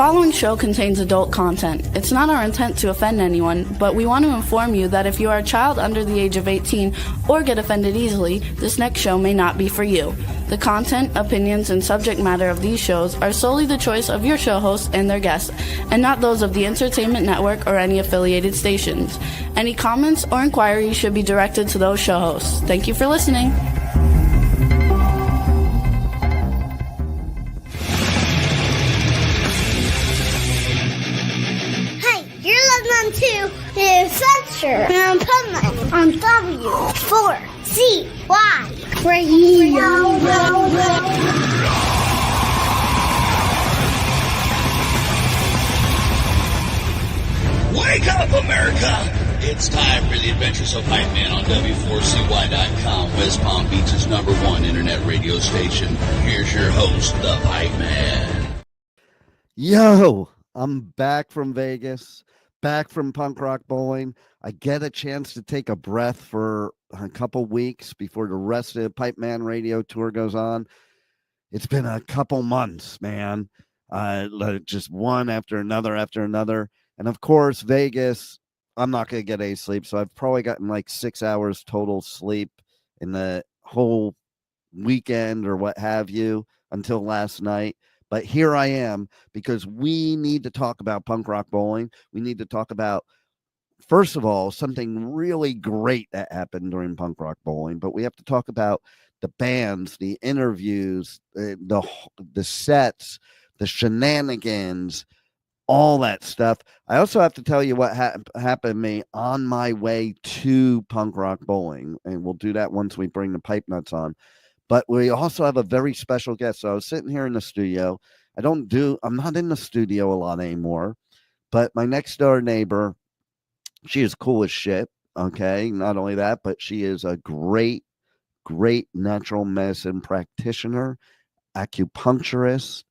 following show contains adult content. It's not our intent to offend anyone, but we want to inform you that if you are a child under the age of 18 or get offended easily, this next show may not be for you. The content, opinions, and subject matter of these shows are solely the choice of your show hosts and their guests, and not those of the Entertainment Network or any affiliated stations. Any comments or inquiries should be directed to those show hosts. Thank you for listening. To the Adventures of Pipeman on W4CY Radio. Wake up, America! It's time for the Adventures of Pipeman on W4CY.com, West Palm Beach's #1 internet radio station. Here's your host, the Pipeman. Yo, I'm back from Vegas. Back from punk rock bowling. I get a chance to take a breath for a couple weeks before the rest of the Pipeman Radio Tour goes on. It's been a couple months, man. Just one after another. And of course, Vegas, I'm not going to get any sleep. So I've probably gotten like 6 hours total sleep in the whole weekend or what have you until last night. But here I am because we need to talk about punk rock bowling. We need to talk about, first of all, something really great that happened during punk rock bowling. But we have to talk about the bands, the interviews, the sets, the shenanigans, all that stuff. I also have to tell you what happened to me on my way to punk rock bowling. And we'll do that once we bring the pipe nuts on. But we also have a very special guest. So I was sitting here in the studio. I'm not in the studio a lot anymore, but my next door neighbor, she is cool as shit. Okay. Not only that, but she is a great natural medicine practitioner, acupuncturist.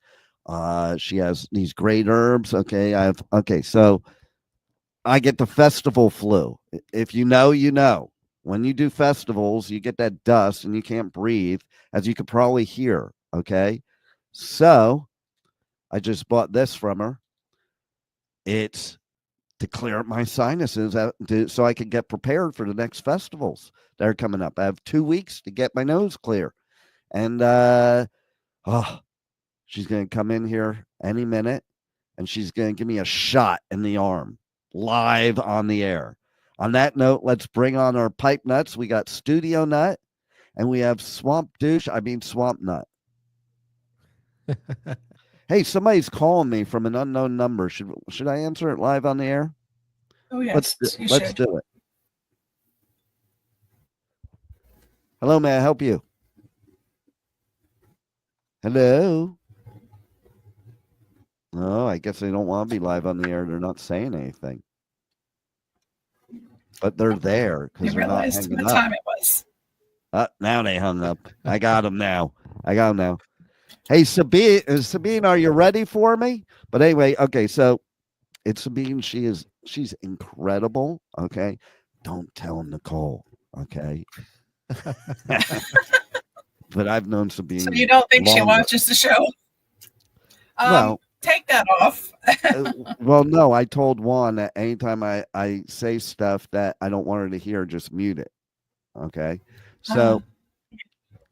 She has these great herbs. So I get the festival flu. If you know, you know. When you do festivals, you get that dust and you can't breathe, as you could probably hear. Okay. So I just bought this from her. It's to clear up my sinuses so I can get prepared for the next festivals that are coming up. I have 2 weeks to get my nose clear. And, she's going to come in here any minute and she's going to give me a shot in the arm live on the air. On that note, let's bring on our pipe nuts. We got Studio Nut and we have Swamp Nut. Hey, somebody's calling me from an unknown number. Should I answer it live on the air? Oh, yes. Let's do it. Hello, may I help you? Hello? Oh, I guess they don't want to be live on the air. They're not saying anything. But they're there because they're not hanging the up. Time it was. Now they hung up. I got them now. Hey, Sabine, are you ready for me? But anyway, okay, so it's Sabine. She's incredible. Okay, don't tell Nicole. Okay. But I've known Sabine. So you don't think she watches the show? Well, take that off. Well, no, I told Juan that anytime I say stuff that I don't want her to hear, just mute it. Okay. So,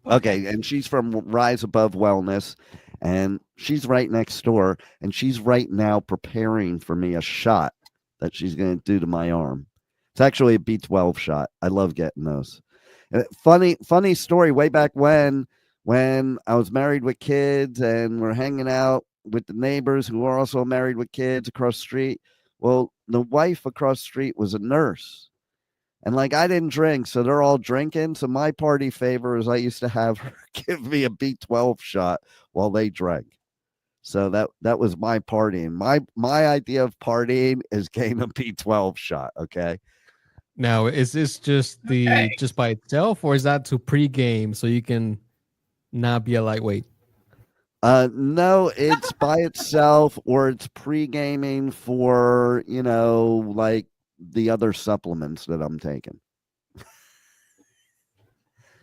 okay. And she's from Rise Above Wellness and she's right next door and she's right now preparing for me a shot that she's going to do to my arm. It's actually a B12 shot. I love getting those. Funny story way back when I was married with kids and we're hanging out with the neighbors who are also married with kids across the street. Well, the wife across the street was a nurse. And like I didn't drink, so they're all drinking. So my party favor is I used to have her give me a B12 shot while they drank. So that was my partying. My idea of partying is getting a B12 shot. Okay. Now, is this just just by itself, or is that to pregame so you can not be a lightweight? No, it's by itself, or it's pre-gaming for, like the other supplements that I'm taking.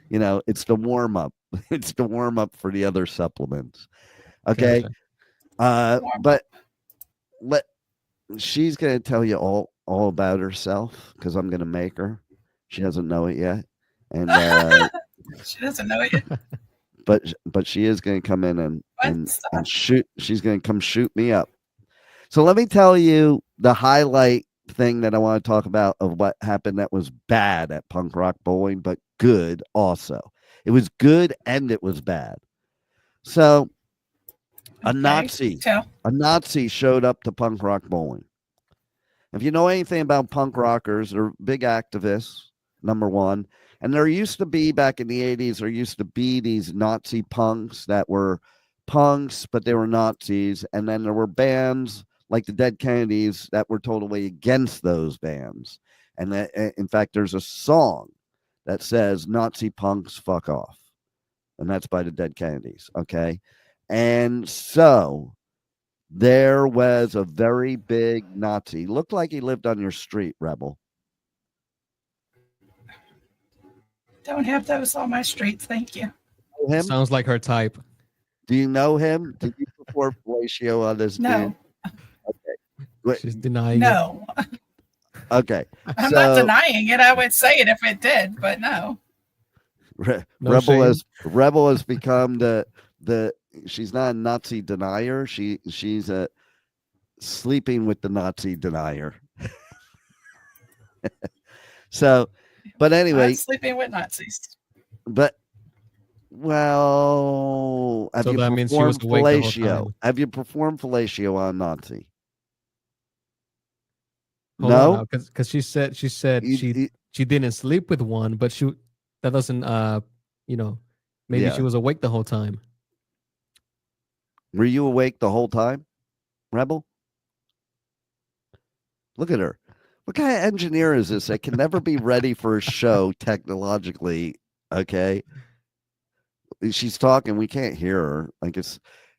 It's the warm up. It's the warm up for the other supplements. Okay. Gotcha. But she's gonna tell you all about herself because I'm gonna make her. She doesn't know it yet, and She doesn't know it yet. but she is gonna come in and shoot. She's gonna come shoot me up. So let me tell you the highlight thing that I want to talk about of what happened that was bad at Punk Rock Bowling, but good also. It was good and it was bad. So a Nazi showed up to Punk Rock Bowling. If you know anything about punk rockers, they're big activists, number one. And there used to be, back in the 80s, there used to be these Nazi punks that were punks, but they were Nazis. And then there were bands like the Dead Kennedys that were totally against those bands. And that, in fact, there's a song that says Nazi punks fuck off. And that's by the Dead Kennedys. Okay. And so there was a very big Nazi. Looked like he lived on your street, Rebel. Don't have those on my streets. Thank you. Know him? Sounds like her type. Do you know him? Did you perform fellatio on this No. dude? Okay. She's denying No. Okay. I'm not denying it. I would say it if it did, but no. No Rebel has become the she's not a Nazi denier. She's a sleeping with the Nazi denier. So, but anyway, Not sleeping with Nazis. but well, have So you that means she was performed awake the whole fellatio? time. Have you performed fellatio on Nazi? Hold No? on now, because she said You- she didn't sleep with one, but that doesn't maybe Yeah. she was awake the whole time. Were you awake the whole time, Rebel? Look at her. What kind of engineer is this that can never be ready for a show technologically? Okay. She's talking. We can't hear her.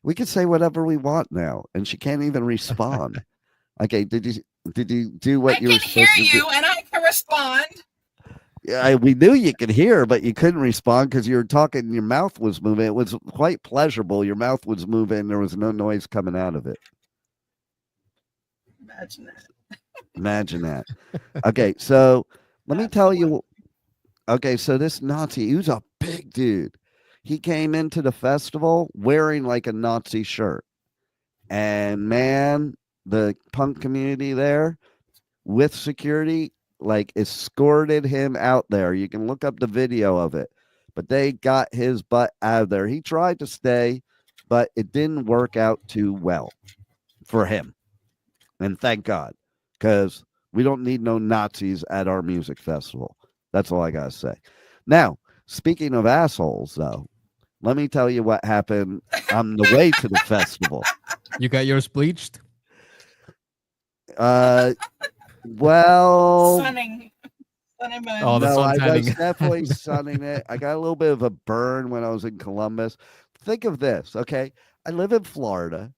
We can say whatever we want now, and she can't even respond. Okay. Did you do what I you were can hear supposed to you and I can respond. Yeah, we knew you could hear, but you couldn't respond because you were talking and your mouth was moving. It was quite pleasurable. Your mouth was moving. There was no noise coming out of it. Imagine that. Imagine that. Okay, so let me tell you. Okay, so this Nazi, he was a big dude. He came into the festival wearing like a Nazi shirt. And man, the punk community there with security like escorted him out there. You can look up the video of it, but they got his butt out of there. He tried to stay, but it didn't work out too well for him. And thank God, because we don't need no Nazis at our music festival. That's all I got to say. Now, speaking of assholes, though, let me tell you what happened on the way to the festival. You got yours bleached? Well, Sunning my Oh, the no, I sun tanning. was definitely sunning it. I got a little bit of a burn when I was in Columbus. Think of this, okay? I live in Florida.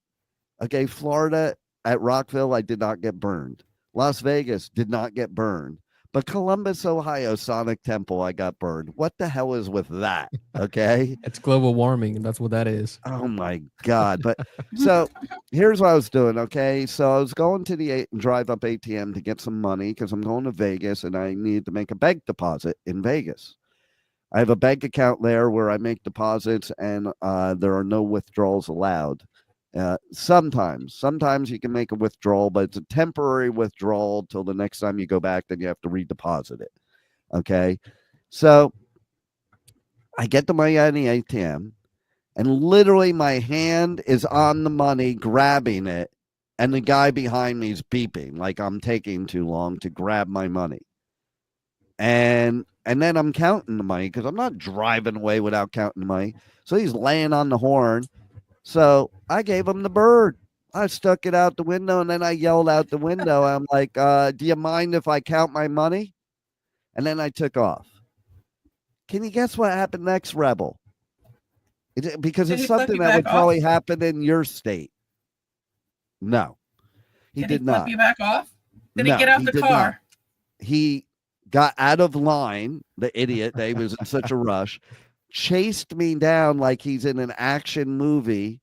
Okay, Florida at Rockville, I did not get burned. Las Vegas did not get burned. But Columbus, Ohio, Sonic Temple, I got burned. What the hell is with that? Okay. It's global warming. That's what that is. Oh my God. But so here's what I was doing. Okay. So I was going to the drive up ATM to get some money because I'm going to Vegas and I needed to make a bank deposit in Vegas. I have a bank account there where I make deposits and there are no withdrawals allowed. Sometimes you can make a withdrawal, but it's a temporary withdrawal till the next time you go back, then you have to redeposit it. Okay. So I get the money out of the ATM and literally my hand is on the money, grabbing it. And the guy behind me is beeping like I'm taking too long to grab my money. And then I'm counting the money because I'm not driving away without counting the money. So he's laying on the horn. So I gave him the bird. I stuck it out the window and then I yelled out the window. I'm like, do you mind if I count my money? And then I took off. Can you guess what happened next, Rebel? Because it's something that would probably happen in your state. No, he did not. Flip you back off? Did No, he get out he the did car? not. He got out of line, the idiot. That he was in such a rush. Chased me down like he's in an action movie.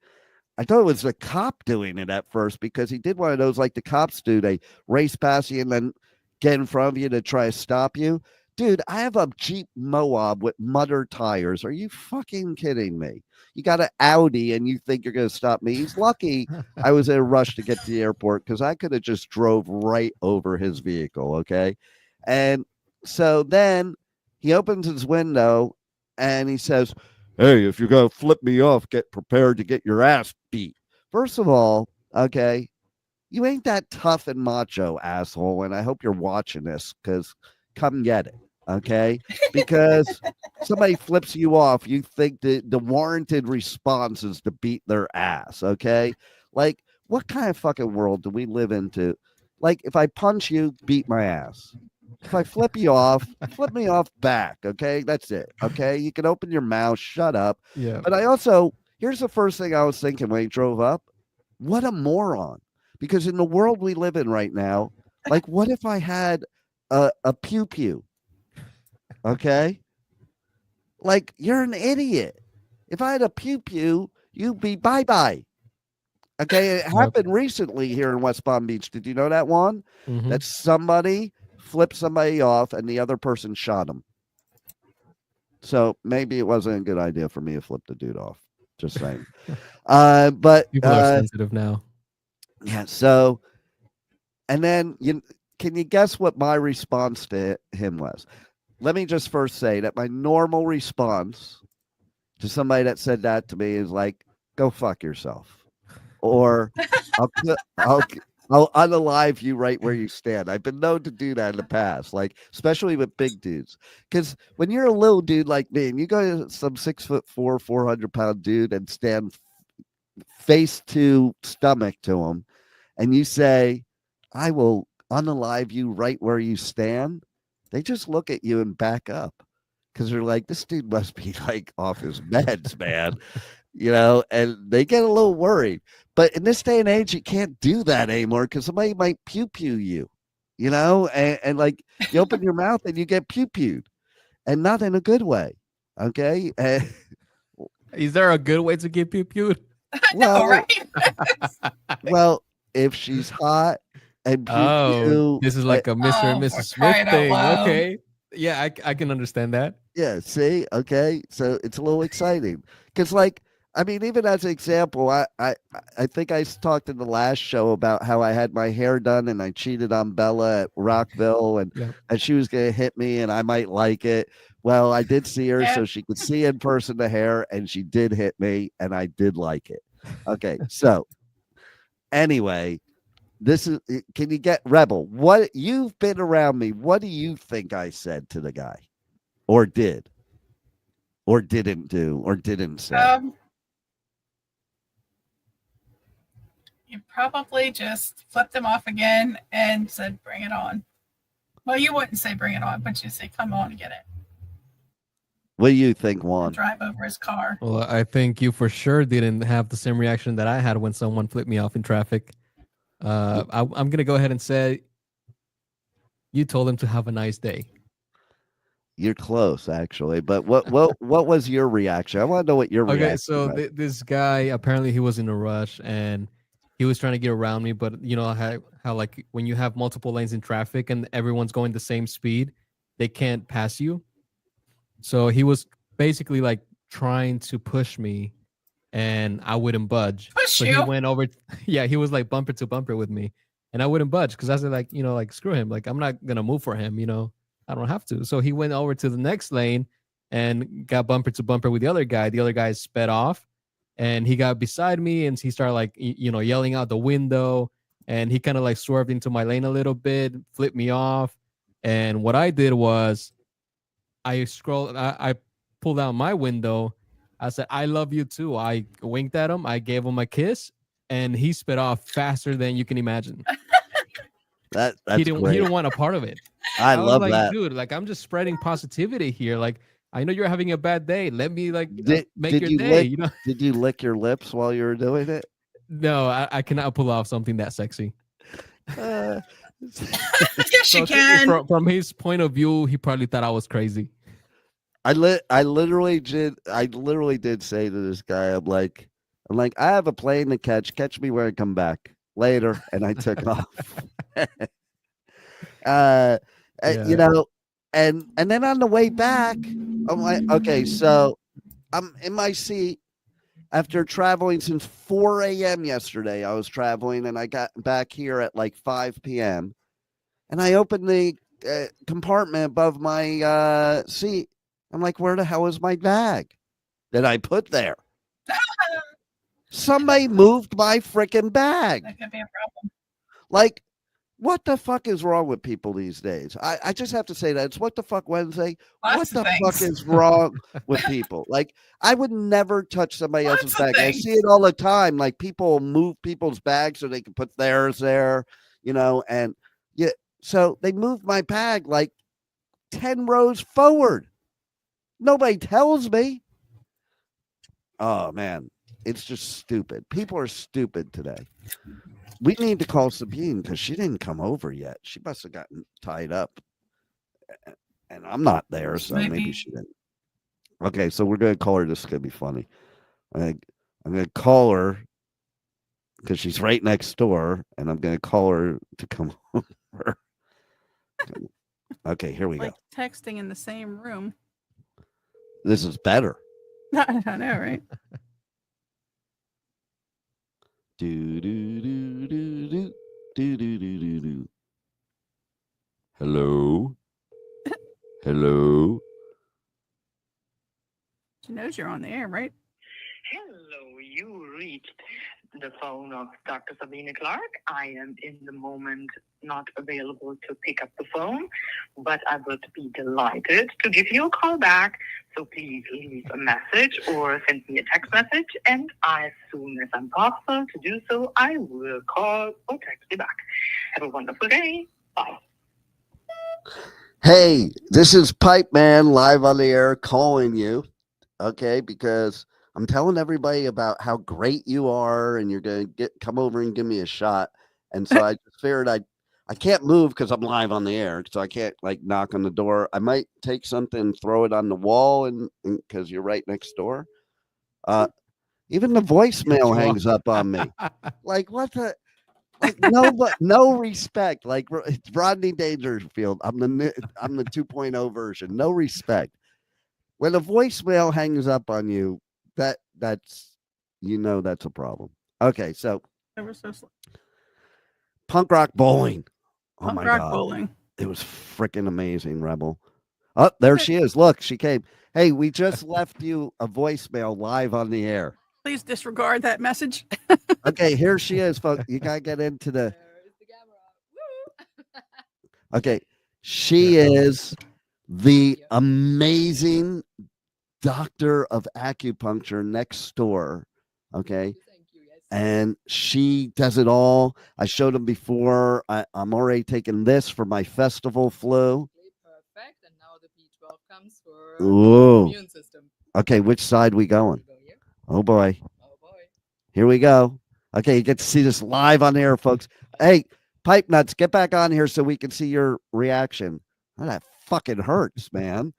I thought it was the cop doing it at first because he did one of those like the cops do. They race past you and then get in front of you to try to stop you. Dude, I have a Jeep Moab with mudder tires. Are you fucking kidding me? You got an Audi and you think you're going to stop me? He's lucky I was in a rush to get to the airport because I could have just drove right over his vehicle, okay? And so then he opens his window and he says, hey, if you're going to flip me off, get prepared to get your ass beat. First of all, okay, you ain't that tough and macho, asshole, and I hope you're watching this because come get it. Okay, because somebody flips you off, you think that the warranted response is to beat their ass. Okay, like what kind of fucking world do we live into? Like, if I punch you, beat my ass. If I flip you off, flip me off back. Okay, that's it. Okay, you can open your mouth, shut up. Yeah. But I also, here's the first thing I was thinking when he drove up: what a moron! Because in the world we live in right now, like, what if I had a pew pew? Okay, like you're an idiot. If I had a pew pew, you'd be bye bye. Okay, it happened recently here in West Palm Beach. Did you know that one? Mhm. That somebody flipped somebody off and the other person shot him. So maybe it wasn't a good idea for me to flip the dude off. Just saying. But People are sensitive now. yeah. So, and then can you guess what my response to him was? Let me just first say that my normal response to somebody that said that to me is like, go fuck yourself. Or I'll unalive you right where you stand. I've been known to do that in the past, like especially with big dudes. Because when you're a little dude like me and you go to some 6'4", 400-pound dude and stand face to stomach to him and you say, I will unalive you right where you stand, they just look at you and back up because they're like, this dude must be like off his meds, man. And they get a little worried. But in this day and age, you can't do that anymore because somebody might pew you, and like you open your mouth and you get pew-pewed, and not in a good way. Okay. Is there a good way to get pew-pewed? Well, right? well, if she's hot and pew, this is like a Mr. and Mrs. Smith thing. Okay. Yeah, I can understand that. Yeah, see? Okay. So it's a little exciting. Because even as an example, I think I talked in the last show about how I had my hair done and I cheated on Bella at Rockville and she was gonna hit me and I might like it. Well, I did see her so she could see in person the hair, and she did hit me and I did like it. Okay, so anyway, can you get Rebel? What, you've been around me, what do you think I said to the guy? Or did? Or didn't do, or didn't say? You probably just flipped him off again and said, bring it on. Well, you wouldn't say bring it on, but you say, come on and get it. What do you think, Juan? Drive over his car. Well, I think you for sure didn't have the same reaction that I had when someone flipped me off in traffic. I'm going to go ahead and say you told him to have a nice day. You're close, actually. But what was your reaction? I want to know what your reaction was. Okay, so this guy, apparently he was in a rush and he was trying to get around me, but you know how like when you have multiple lanes in traffic and everyone's going the same speed, they can't pass you. So he was basically like trying to push me and I wouldn't budge. Push so you? He went over, he was like bumper to bumper with me and I wouldn't budge because I said like, like screw him. Like I'm not going to move for him, I don't have to. So he went over to the next lane and got bumper to bumper with the other guy. The other guy sped off and he got beside me and he started like, yelling out the window and he kind of like swerved into my lane a little bit, flipped me off. And what I did was I pulled out my window. I said, I love you too. I winked at him. I gave him a kiss and he sped off faster than you can imagine. That's he didn't want a part of it. I love like, that. Dude, like I'm just spreading positivity here. Like I know you're having a bad day. Let me like make your day. Did you lick your lips while you were doing it? No, I cannot pull off something that sexy. Yes, you can. From his point of view, he probably thought I was crazy. I literally did say to this guy, I'm like, I'm like, I have a plane to catch. Catch me when I come back later. And I took off. You know, and then on the way back, I'm like, okay, so I'm in my seat after traveling since 4 a.m. yesterday. I was traveling and I got back here at like 5 p.m. and I opened the compartment above my seat. I'm like, where the hell is my bag that I put there? Somebody moved my freaking bag. That could be a problem. Like, what the fuck is wrong with people these days? I just have to say that. It's What the Fuck Wednesday. Lots What of the things. fuck is wrong with people? Like, I would never touch somebody Lots else's of bag. I things. see it all the time. Like, people move people's bags so they can put theirs there, you know, and yeah. So they moved my bag like 10 rows forward. Nobody tells me. Oh, man. It's just stupid. People are stupid today. We need to call Sabine because she didn't come over yet. She must have gotten tied up. And I'm not there, so maybe she didn't. Okay, so we're going to call her. This is going to be funny. I'm going to call her because she's right next door, and I'm going to call her to come over. Okay, here we Like go. texting in the same room. This is better. I know, right? Do do do do do do do do do do. Hello. Hello. She knows you're on the air, right? Hello, you reached the phone of Dr. Sabine Clark. I am in the moment not available to pick up the phone, but I would be delighted to give you a call back. So please leave a message or send me a text message, and as soon as I'm possible to do so, I will call or text you back. Have a wonderful day. Bye. Hey, this is Pipeman live on the air calling you. Okay, because I'm telling everybody about how great you are, and you're gonna come over and give me a shot. And so I just figured I can't move because I'm live on the air, so I can't like knock on the door. I might take something and throw it on the wall, and because you're right next door. Even the voicemail hangs up on me. Like what the? Like no respect. Like it's Rodney Dangerfield. I'm the 2.0 version. No respect. When a voicemail hangs up on you, that's that's a problem. Okay, so Ever so slow. punk rock bowling. Oh Punk my rock god, bowling. it was freaking amazing, Rebel. Oh, there she is. Look, she came. Hey, we just left you a voicemail live on the air. Please disregard that message. Okay, here she is, folks. You gotta get into the. Okay, she is the amazing doctor of acupuncture next door. Okay. And she does it all. I showed them before. I'm already taking this for my festival flu. Perfect. And now the B12 comes for Ooh. the immune system. Okay, which side we going? Go here. Oh boy. Oh boy. Here we go. Okay, you get to see this live on air, folks. Hey, Pipe Nuts, get back on here so we can see your reaction. Oh, that fucking hurts, man.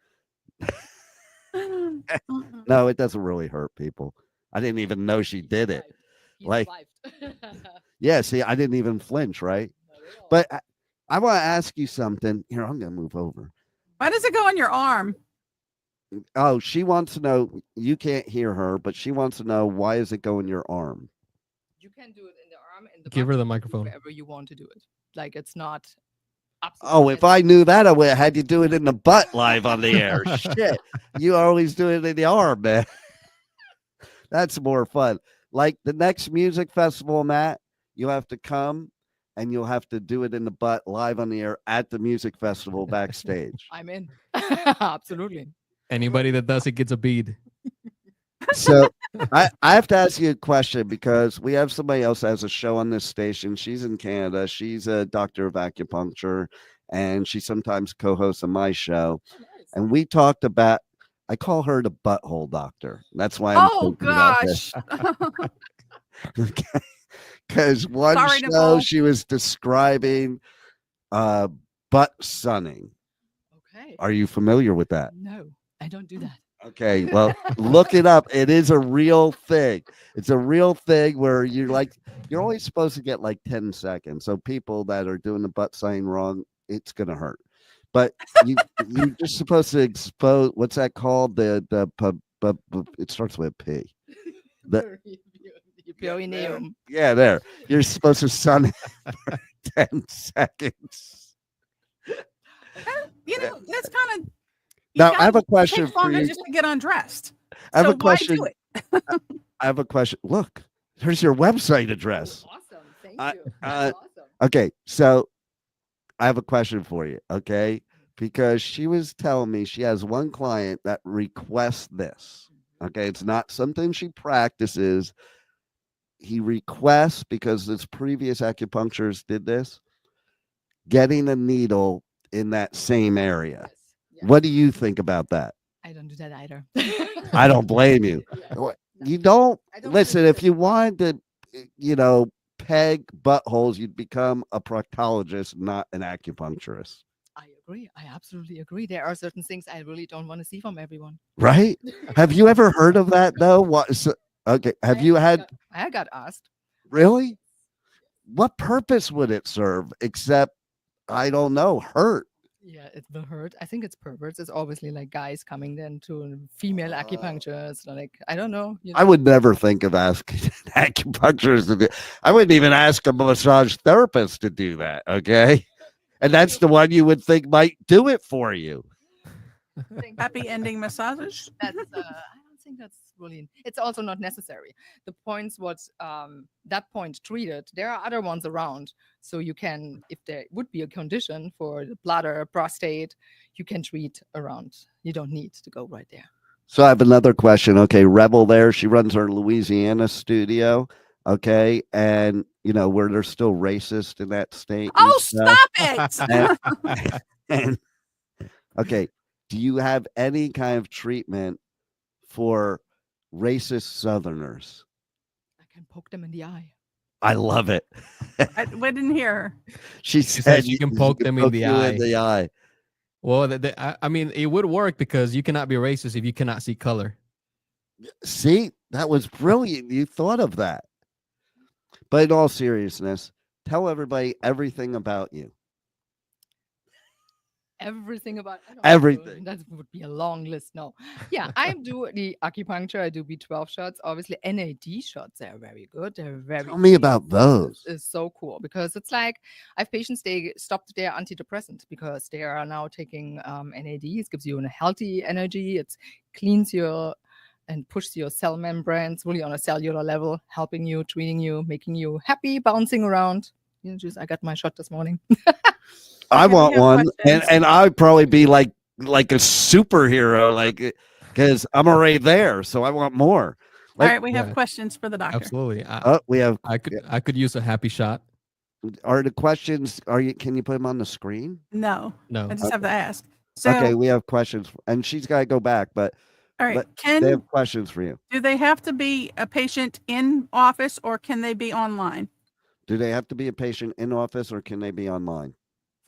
No, it doesn't really hurt people. I didn't even know she did it. Like, yeah, see, I didn't even flinch, right? But I want to ask you something. Here, I'm going to move over. Why does it go on your arm? Oh, she wants to know. You can't hear her, but she wants to know, why does it go in your arm? You can do it in the arm, in the Give her butt, the microphone. wherever you want to do it. Like it's not. Oh, if I knew that, I would have had you do it in the butt live on the air. Shit. You always do it in the arm, man. That's more fun. Like the next music festival, Matt, you'll have to come and you'll have to do it in the butt live on the air at the music festival backstage. I'm in. Absolutely. Anybody that does it gets a bead. So I have to ask you a question because we have somebody else that has a show on this station. She's in Canada. She's a doctor of acupuncture, and she sometimes co-hosts on my show. Oh, nice. And we talked about, I call her the butthole doctor. That's why I'm Oh thinking about this. gosh. Because one Sorry, show Nicole. she was describing butt sunning. Okay. Are you familiar with that? No, I don't do that. Okay, well, look it up. It is a real thing. It's a real thing where you're only supposed to get like 10 seconds. So people that are doing the butt sign wrong, it's gonna hurt. But you're just supposed to expose what's that called? It starts with P. The, Perineum. yeah, there. You're supposed to sun it for 10 seconds. That's kind of. Now I have a question Takes for longer you. just to get undressed. I have So a question. Why do it? I have a question. Look, here's your website address. Awesome. Thank I- you. uh, Awesome. Okay, so I have a question for you, okay? Because she was telling me she has one client that requests this. Okay, it's not something she practices. He requests because his previous acupuncturist did this, getting a needle in that same area. Yes. What do you think about that? I don't do that either. I don't blame you. Yeah. You don't I don't listen. really If you wanted to, peg buttholes, you'd become a proctologist, not an acupuncturist, I agree. I absolutely agree. There are certain things I really don't want to see from everyone. right? Have you ever heard of that though? What? Okay. Have you had I got asked. really? What purpose would it serve except I don't know, hurt? Yeah, it will hurt. I think it's perverts. It's obviously like guys coming then to female acupuncturists. Like, I don't know. I would never think of asking an acupuncturist to do. I wouldn't even ask a massage therapist to do that. Okay, and that's the one you would think might do it for you. Happy ending massages. That's I don't think that's really. It's also not necessary. The points what that point treated. There are other ones around, so you can, if there would be a condition for the bladder, prostate, you can treat around. You don't need to go right there. So I have another question. Okay, Rebel there, she runs her Louisiana studio. Okay, and where they're still racist in that state. and Oh, stuff. stop it! And okay, do you have any kind of treatment for racist Southerners? I can poke them in the eye. I love it. I didn't hear her. She said said you can poke them in the you eye. in the eye. Well, I mean, it would work because you cannot be racist if you cannot see color. See, that was brilliant. You thought of that. But in all seriousness, tell everybody everything about you. Everything about I don't know, Everything. that would be a long list. No, yeah, I do the acupuncture. I do B12 shots. Obviously, NAD shots are very good. They're very. Tell me about those. It's so cool because it's like I have patients. They stopped their antidepressant because they are now taking NAD. It gives you a healthy energy. It cleans your and pushes your cell membranes really on a cellular level, helping you, treating you, making you happy, bouncing around. I got my shot this morning. I Okay, we want have one, questions. and I'd probably be like a superhero, because I'm already there, so I want more. All right, we have Yeah. questions for the doctor. Absolutely. We have. I could use a happy shot. Are the questions? Can you put them on the screen? No, No. I just have to ask. So, Okay, we have questions, and she's got to go back, but all right, they have questions for you. do they have to be a patient in office or can they be online? Do they have to be a patient in office, or can they be online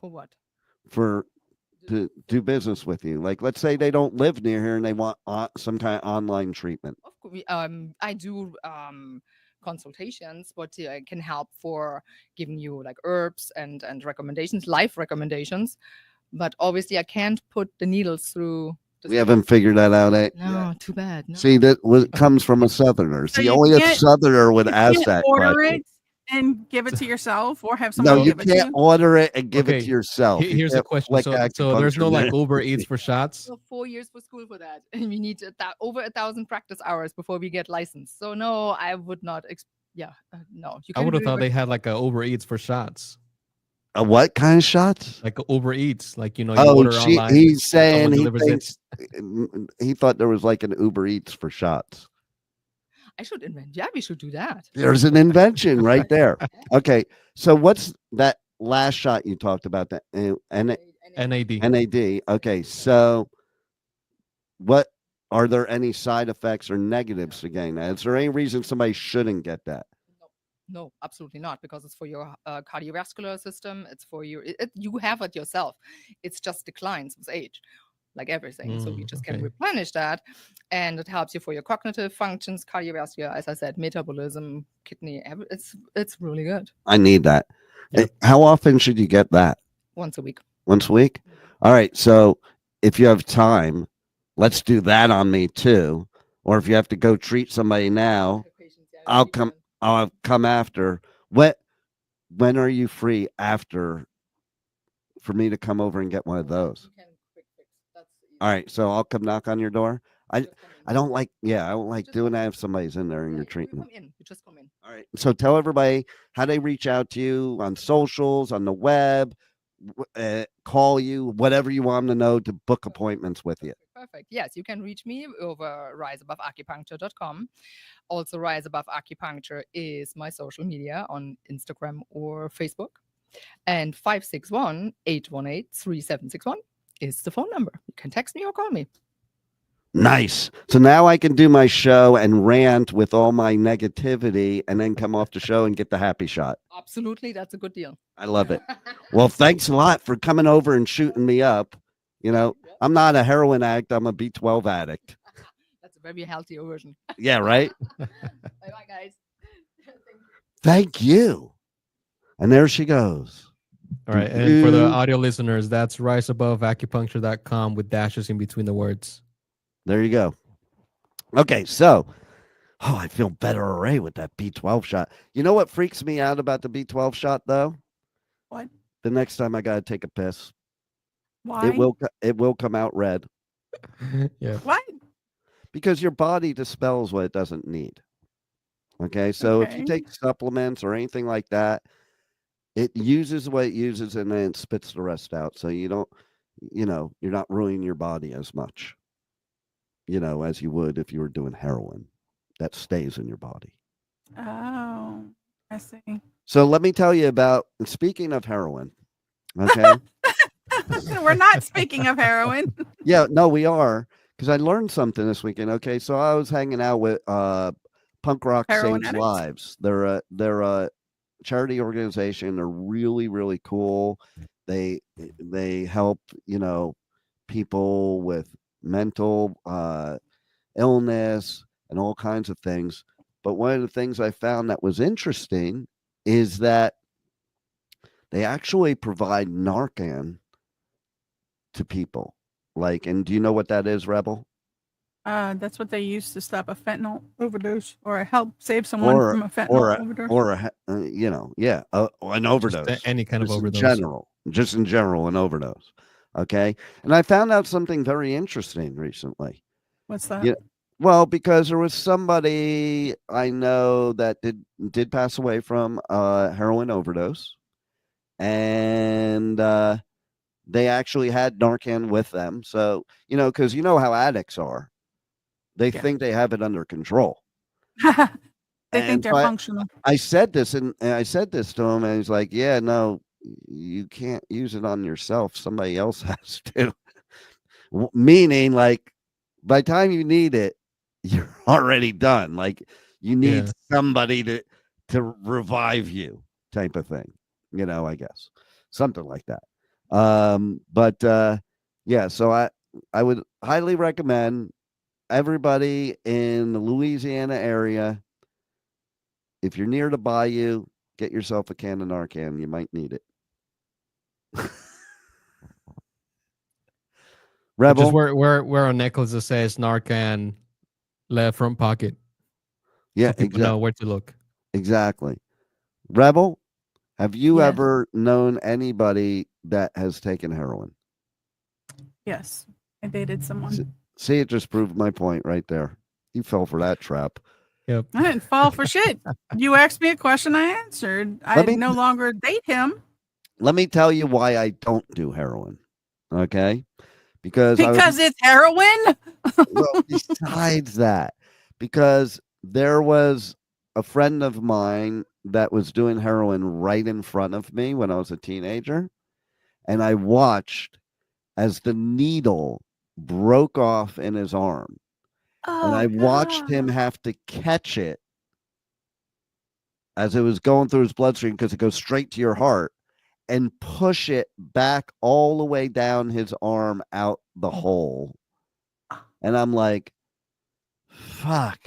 For what? to do business with you? Like, let's say they don't live near here and they want some kind of online treatment. Of course, I do consultations, but I can help for giving you like herbs and recommendations, life recommendations. But obviously, I can't put the needles through. We haven't figured that out. No, too bad. No. See, comes from a Southerner. So See, you only a can't- Southerner would You ask can't that order question. it and give it to yourself or have No, someone you give it to can't you. order it and give it Okay, to yourself. You Here's a can't question. flick So there's no acupuncture like there. Uber Eats for shots. So 4 years for school for that, and we need over 1,000 practice hours before we get licensed. So no, I would not. No. You I can would have do it thought with- they had like a Uber Eats for shots, A what kind of shots? like a Uber Eats, like you Oh, order online. he's saying someone he delivers thinks he thought there was like an Uber Eats for shots. I should invent. Yeah, we should do that. There's an invention right there. Okay, so what's that last shot you talked about? That NAD. NAD. Okay, so what are there any side effects or negatives to getting that? Is there any reason somebody shouldn't get that? No, absolutely not, because it's for your cardiovascular system. It's for you. You have it yourself. It's just declines with age. like everything. So we just can Okay. replenish that, and it helps you for your cognitive functions, cardiovascular, as I said, metabolism, kidney. It's really good. I need that. Yep. How often should you get that? Once a week. Once a week? All right. So if you have time, let's do that on me too. Or if you have to go treat somebody now, I'll come after. When are you free after for me to come over and get one of those? All right. So I'll come knock on your door. I don't like doing that if somebody's in there and you're treating them. You just come in. All right. So tell everybody how they reach out to you on socials, on the web, call you, whatever you want them to know to book appointments with you. Perfect. Yes, you can reach me over riseaboveacupuncture.com. Also, Rise Above Acupuncture is my social media on Instagram or Facebook. And 561-818-3761 is the phone number. You can text me or call me. Nice. So now I can do my show and rant with all my negativity and then come off the show and get the happy shot. Absolutely. That's a good deal. I love it. Well, thanks a lot for coming over and shooting me up. You know, I'm not a heroin addict. I'm a B12 addict. That's a very healthy version. Yeah, right? Bye-bye, guys. Thank you. And there she goes. All right. And for the audio listeners, that's riseaboveacupuncture.com with dashes in between the words. There you go. Okay, so I feel better already with that B12 shot. You know what freaks me out about the B12 shot, though? What? The next time I gotta take a piss, Why? it will come out red. Yeah. What? Because your body dispels what it doesn't need. Okay, so if you Okay. take supplements or anything like that, it uses what it uses and then it spits the rest out. So you don't, you're not ruining your body as much, as you would if you were doing heroin. That stays in your body. Oh, I see. So let me tell you about, speaking of heroin, okay? We're not speaking of heroin. Yeah, no, we are, because I learned something this weekend. Okay, so I was hanging out with Punk Rock Heroin Saves addicts? Lives. They're a charity organization. They're really, really cool. They help, people with mental illness and all kinds of things. But one of the things I found that was interesting is that they actually provide Narcan to people. And do you know what that is, Rebel? That's what they use to stop a fentanyl overdose or help save someone from a fentanyl overdose. An overdose. Just any kind of Just overdose. Just in general, an overdose. Okay. And I found out something very interesting recently. What's that? Yeah. Well, because there was somebody I know that did pass away from a heroin overdose, and they actually had Narcan with them. So, because you know how addicts are. They think they have it under control. They think they're functional. I said this to him, and he's like, yeah, no, you can't use it on yourself. Somebody else has to. Meaning, by the time you need it, you're already done. You need somebody to revive you, type of thing. I guess something like that. So I would highly recommend everybody in the Louisiana area, if you're near the bayou, get yourself a can of Narcan. You might need it. Rebel, Just wear a necklace that says Narcan left front pocket. Yeah, so people know where to look. Exactly. Rebel, have you Yes. ever known anybody that has taken heroin? Yes, I dated someone. See, it just proved my point right there. You fell for that trap. Yep. I didn't fall for shit. You asked me a question, I answered. I no longer date him. Let me tell you why I don't do heroin. Okay? Because it's heroin? Well, besides that, because there was a friend of mine that was doing heroin right in front of me when I was a teenager, and I watched as the needle broke off in his arm, and I watched him have to catch it as it was going through his bloodstream because it goes straight to your heart, and push it back all the way down his arm out the hole. And I'm like, fuck.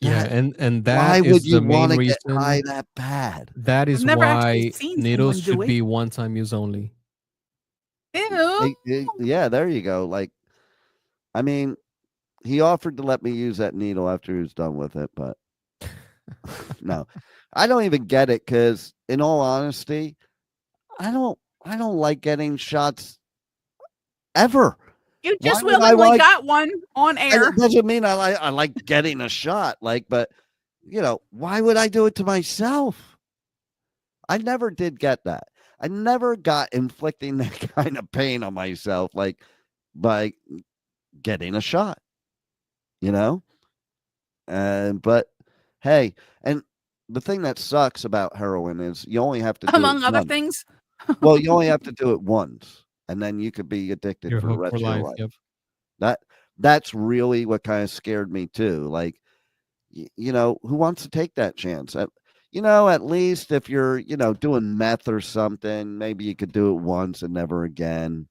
Yeah, and Why that is would you the main want to get reason. high that bad? That is I've never actually why seen needles someone do should it. be one-time use only. Ew. Yeah, there you go. Like, I mean, he offered to let me use that needle after he was done with it, but no, I don't even get it because, in all honesty, I don't like getting shots ever. You just Why would I willingly like- got one on And air. it doesn't mean I like getting a shot, like, but why would I do it to myself? I never did get that. I never got inflicting that kind of pain on myself, like by getting a shot, but hey, and the thing that sucks about heroin is you only have to do Among it other once. things. Well, you only have to do it once, and then you could be addicted You're for the hooked rest for of your life. life. Yep. That's really what kind of scared me too. Like, who wants to take that chance? At least if you're, doing meth or something, maybe you could do it once and never again.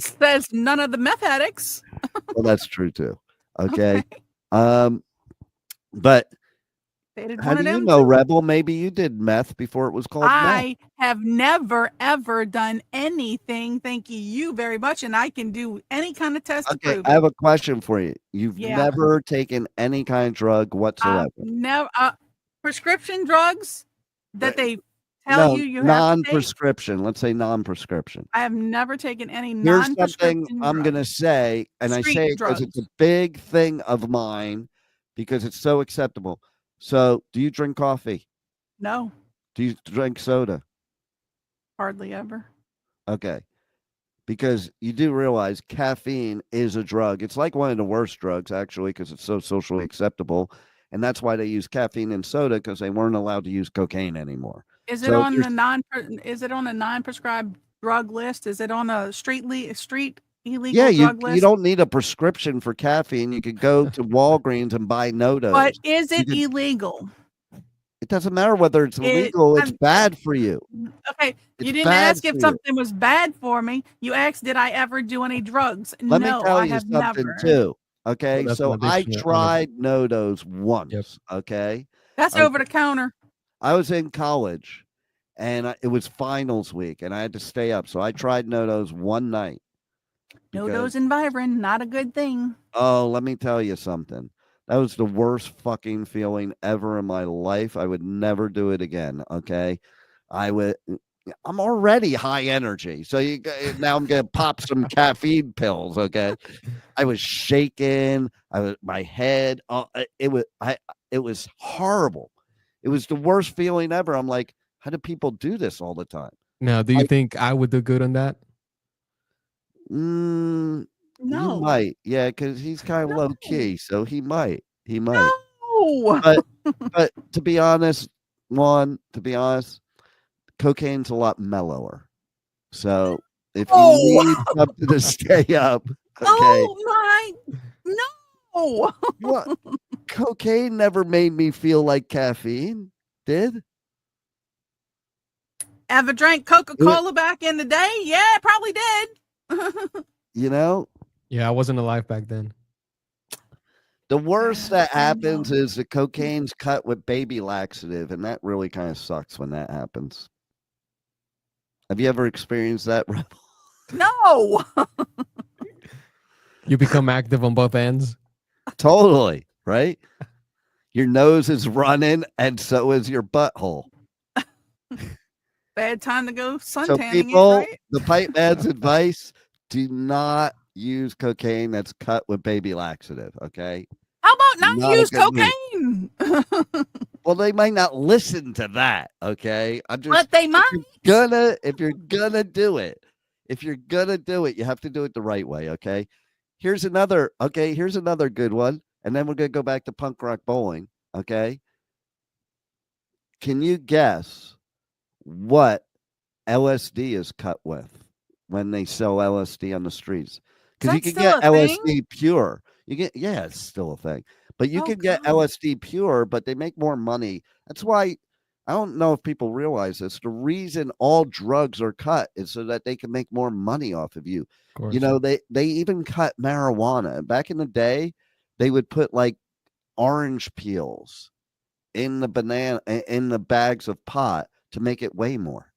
Says none of the meth addicts. Well, that's true too. Okay. But They did how one do of you them know, too. Rebel? Maybe you did meth before it was called meth. I have never ever done anything. Thank you very much, and I can do any kind of test to Okay, prove I it. have a question for you. You've Yeah. never taken any kind of drug whatsoever. Never prescription drugs that they tell No, you have to take. non-prescription. Let's say non-prescription. I have never taken any Here's something non-prescription I'm going to drugs. say, and I Street say it because it's a big thing of mine because it's so acceptable. So, do you drink coffee? No, Do you drink soda? hardly ever. Okay. Because you do realize caffeine is a drug. It's like one of the worst drugs, actually, because it's so socially acceptable. And that's why they use caffeine in soda, because they weren't allowed to use cocaine anymore. Is it So on there's- the Is it on a non-prescribed drug list? Is it on a street illegal Yeah, drug you list? don't need a prescription for caffeine. You could go to Walgreens and buy Nodos. But is it can- illegal? It doesn't matter whether it's illegal. It's bad for you. Okay, It's you didn't bad ask for if you. something was bad for me. You asked, did I ever do any drugs? Let No, me tell I you have something never. too. Okay, that's so an I addiction on a- tried Nodos once. Okay, That's Okay. over the counter. I was in college, and it was finals week, and I had to stay up. So I tried Nodos one night. No because- dose and Vibrant, not a good thing. Oh, let me tell you something. That was the worst fucking feeling ever in my life. I would never do it again. Okay, I'm already high energy, so now I'm gonna pop some caffeine pills. Okay, I was shaking. My head. It was horrible. It was the worst feeling ever. I'm like, how do people do this all the time? Now, do you think I would do good on that? You No. might, yeah, because he's kind of low key, so he might. No. But to be honest, cocaine's a lot mellower. So if you need something to stay up, okay. Oh my no. What? Cocaine never made me feel like caffeine, did? Ever drank Coca-Cola back in the day? Yeah, probably did. Yeah, I wasn't alive back then. The worst that happens is the cocaine's cut with baby laxative, and that really kind of sucks when that happens. Have you ever experienced that, Rebel? No. You become active on both ends. Totally, right? Your nose is running, and so is your butthole. Bad time to go So suntanning people, it, right? the Pipeman's advice, do not use cocaine that's cut with baby laxative, okay? How about not Not a use good move. cocaine? Well, they might not listen to that, okay? I'm just But they might. if you're gonna do it, you have to do it the right way, okay? Here's another good one, and then we're gonna go back to punk rock bowling, okay? Can you guess what LSD is cut with when they sell LSD on the streets? Because you Is can that get still a thing? LSD pure. It's still a thing. But you Oh, can get God. LSD pure, but they make more money. That's why I don't know if people realize this. The reason all drugs are cut is so that they can make more money off of you. Of course. You know, they even cut marijuana. Back in the day, they would put like orange peels in the bags of pot to make it weigh more.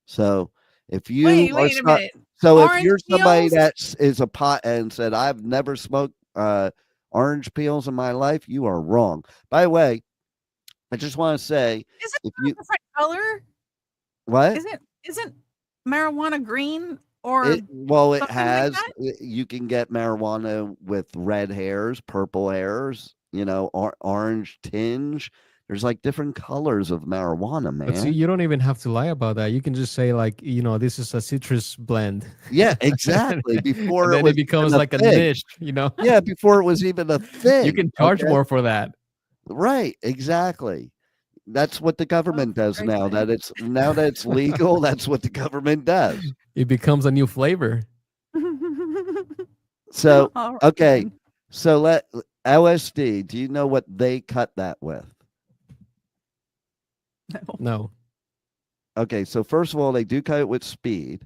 So if you Wait a minute. so if Orange you're somebody peels? that is a pothead and said, I've never smoked orange peels in my life, you are wrong. By the way, I just want to say, Is it if a you different color? what? Isn't marijuana green or It something like has. that? You can get marijuana with red hairs, purple hairs, orange tinge. There's like different colors of marijuana, But see, man. you don't even have to lie about that. You can just say like, this is a citrus blend. Yeah, exactly. And Before then it was it becomes even like a thing. niche, Yeah, before it was even a thing. You can charge okay? more for that. Right, exactly. That's what the government does now. crazy. Now that it's legal, that's what the government does. It becomes a new flavor. So, All right, okay. then. So let LSD, do you know what they cut that with? No. Okay, so first of all, they do cut it with speed,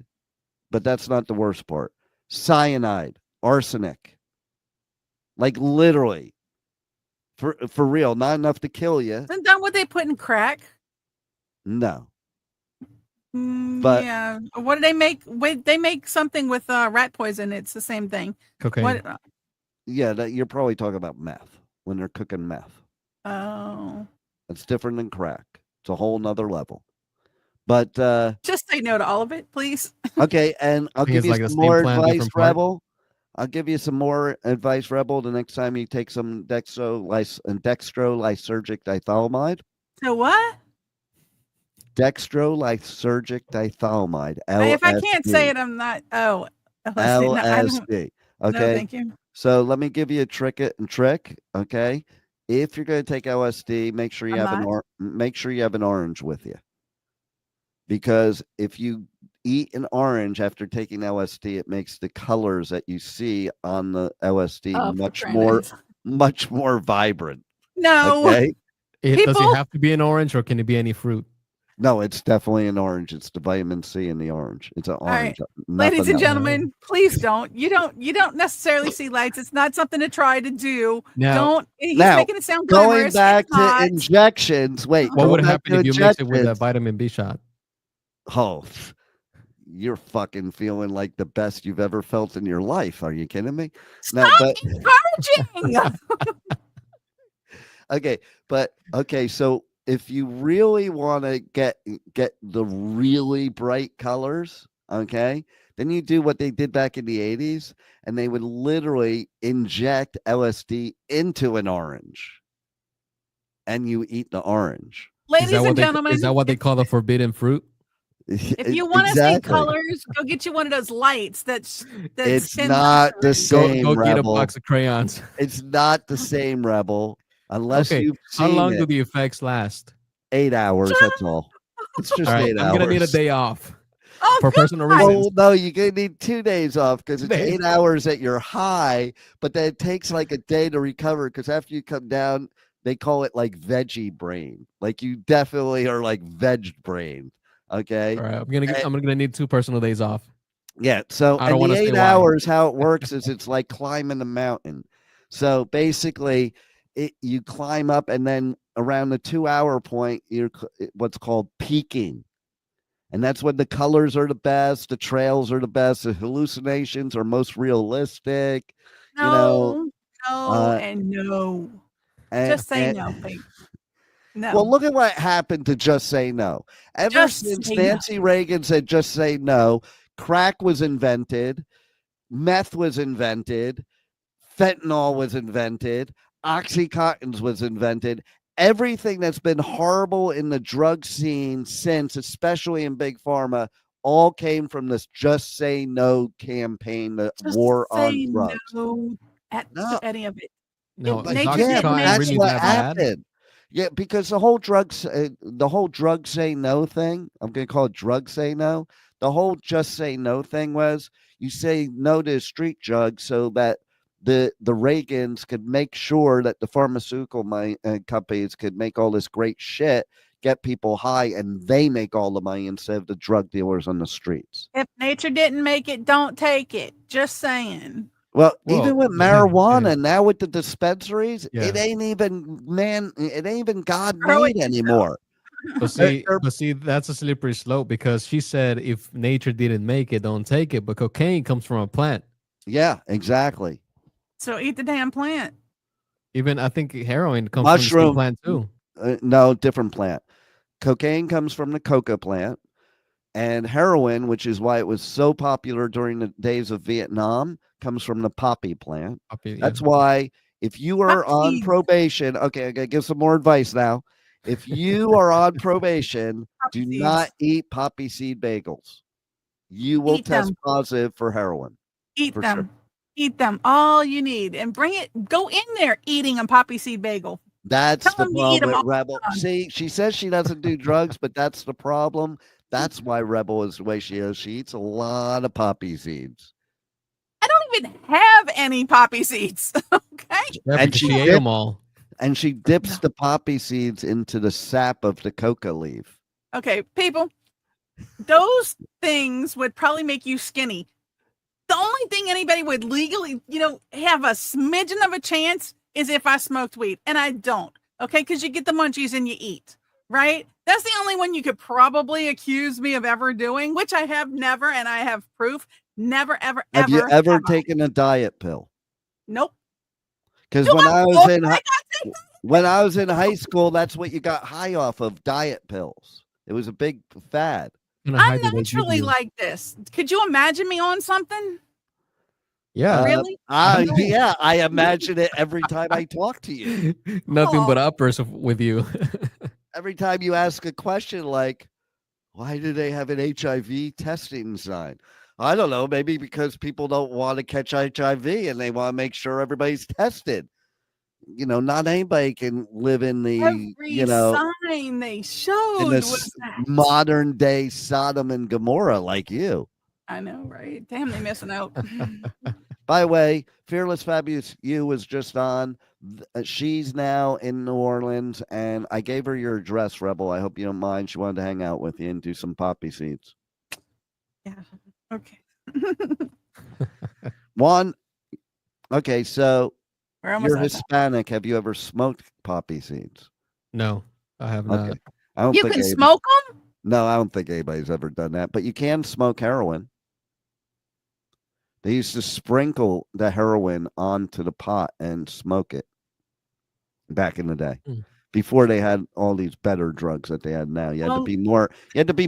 but that's not the worst part. Cyanide, arsenic. Like literally. For real, not enough to kill you. Isn't that what they put in crack? No. But- yeah. What do they make? Wait, they make something with rat poison. It's the same thing. Cocaine. What? Yeah, you're probably talking about meth when they're cooking meth. Oh. That's different than crack. It's a whole nother level. But Just say no to all of it, please. okay, and I'll think give it's you like the some same more plant, advice, different part. Rebel. I'll give you some more advice, Rebel, the next time you take some dextrolysergic dithalamide. So what? Dextrolysergic dithalamide. If I can't say LSD. it, I'm not. Oh, LSD. No, I don't. LSD. No, Okay. thank you. So let me give you a trick. Okay. If you're going to take LSD, make sure you I'm have an orange with you. Because if you eat an orange after taking LSD, it makes the colors that you see on the LSD Oh, for much crying more out loud. much more vibrant. No. Okay. Does People- it have to be an orange or can it be any fruit? No, it's definitely an orange. It's the vitamin C in the orange. It's an right. orange. Ladies nothing and else. gentlemen, please don't. You don't necessarily see lights. It's not something to try to do. Now- Don't. He's Now, making it sound Going glamorous. back It's to not. injections. Wait, What going would back happen to if you mix it with a injections. vitamin B shot? Oh, you're fucking feeling like the best you've ever felt in your life. Are you kidding me? Stop encouraging. Okay, so if you really want to get the really bright colors, okay, then you do what they did back in the 80s, and they would literally inject LSD into an orange, and you eat the orange. Ladies and gentlemen, Is that what they call the forbidden fruit? if you want to see colors, go get you one of those lights that's It's spins not the around. same, Go get a Rebel. box of crayons. It's not the same, Rebel. Unless Okay, you've how seen long it. do the effects last? 8 hours. That's all. It's just All right, 8 hours. I'm gonna need a day off Oh, for personal God. reasons. Well, no, you're gonna need 2 days off because it's Days. 8 hours that you're high, but then it takes like a day to recover because after you come down, they call it like veggie brain. Like you definitely are like veg brain. Okay. All right, I'm gonna need 2 personal days off. Yeah. So I don't in wanna the stay 8 wild. hours, how it works is it's like climbing a mountain. So basically, you climb up, and then around the 2 hour point, you're what's called peaking. And that's when the colors are the best, the trails are the best, the hallucinations are most realistic. No, uh, and no. And, Just say and- no, babe. No. Well, look at what happened to Just Say No. Ever Just since say no. Nancy Reagan said just say no, crack was invented, meth was invented, fentanyl was invented, Oxycontins was invented. Everything that's been horrible in the drug scene since, especially in Big Pharma, all came from this Just Say No campaign, the Just war on say drugs. no at No. any of it. No, It- is nature Yeah, didn't Oxycontin make that's really what that bad? happened. Yeah, because the whole drug say no thing, I'm going to call it drug say no. The whole just say no thing was you say no to a street drug so that the Reagans could make sure that the pharmaceutical companies could make all this great shit, get people high, and they make all the money instead of the drug dealers on the streets. If nature didn't make it, don't take it. Just saying. Well, even with marijuana, yeah. now with the dispensaries, Yeah. it ain't even God Grow it made anymore. But see, that's a slippery slope, because she said if nature didn't make it, don't take it. But cocaine comes from a plant. Yeah, exactly. So eat the damn plant. Even I think heroin comes Mushroom. from the plant too. No, different plant. Cocaine comes from the coca plant, and heroin, which is why it was so popular during the days of Vietnam, comes from the poppy plant. That's why if you are on probation, okay, I gotta give some more advice now. If you are on probation, do not eat poppy seed bagels. You will test positive for heroin. Eat them. Sure. Eat them. All you need. And go in there eating a poppy seed bagel. That's the problem with Rebel. See, she says she doesn't do drugs, but that's the problem. That's why Rebel is the way she is. She eats a lot of poppy seeds. I don't even have any poppy seeds. Okay. And she ate them all. And she dips the poppy seeds into the sap of the coca leaf. Okay, people, those things would probably make you skinny. The only thing anybody would legally, have a smidgen of a chance is if I smoked weed. And I don't. Okay, because you get the munchies and you eat. Right? That's the only one you could probably accuse me of ever doing, which I have never, and I have proof. Never, ever, ever. Have you ever taken a diet pill? Nope. Because when I was in high school, that's what you got high off of, diet pills. It was a big fad. I'm naturally like this. Could you imagine me on something? Yeah. Really? Yeah, I imagine it every time I talk to you. Nothing but uppers with you. Every time you ask a question like, why do they have an HIV testing sign? I don't know. Maybe because people don't want to catch HIV and they want to make sure everybody's tested. Not anybody can live in the, every sign they showed in this was that. modern day Sodom and Gomorrah like you. I know, right? Damn, they missing out. By the way, Fearless Fabulous You was just on. She's now in New Orleans, and I gave her your address, Rebel. I hope you don't mind. She wanted to hang out with you and do some poppy seeds. Yeah. Okay. Okay, so you're Hispanic. Time. Have you ever smoked poppy seeds? No, I have not. Okay. You can smoke them? No, I don't think anybody's ever done that, but you can smoke heroin. They used to sprinkle the heroin onto the pot and smoke it back in the day. Before they had all these better drugs that they had now. You had to be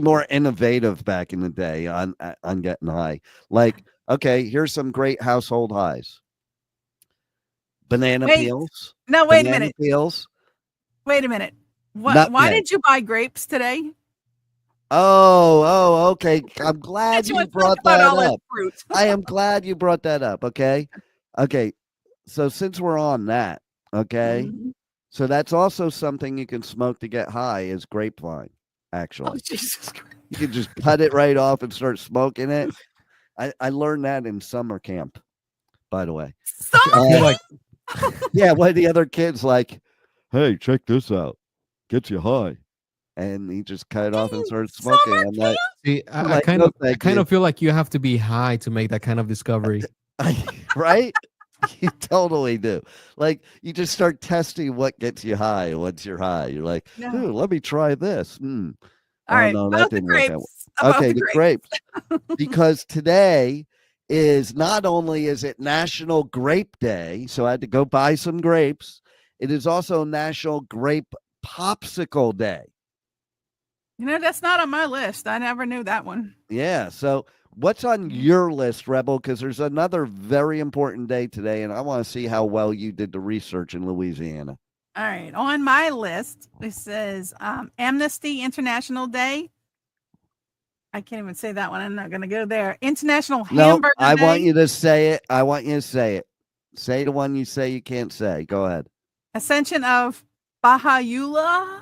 more innovative back in the day on getting high. Like, okay, here's some great household highs. Banana peels. No, wait a minute. Peels. Wait a minute. Why did you buy grapes today? Oh, okay. I'm glad you brought that up. I am glad you brought that up. Okay. So since we're on that, okay. Mm-hmm. So that's also something you can smoke to get high is grapevine, actually. Oh, Jesus Christ. You can just cut it right off and start smoking it. I learned that in summer camp, by the way. Yeah, one of the other kids like, hey, check this out. Gets you high. And he just cut it off and started smoking. I'm like, I kind of feel like you have to be high to make that kind of discovery. Right? You totally do. Like, you just start testing what gets you high once you're high. You're like, ooh, let me try this. All right, no, that didn't work out. Okay, the grapes. Because today is not only is it National Grape Day, so I had to go buy some grapes. It is also National Grape Popsicle Day. That's not on my list. I never knew that one. Yeah. So what's on your list, Rebel? Because there's another very important day today, and I want to see how well you did the research in Louisiana. All right. On my list, it says Amnesty International Day. I can't even say that one. I'm not going to go there. International Hamburger Day. I want you to say it. I want you to say it. Say the one you say you can't say. Go ahead. Ascension of Baha'u'llah.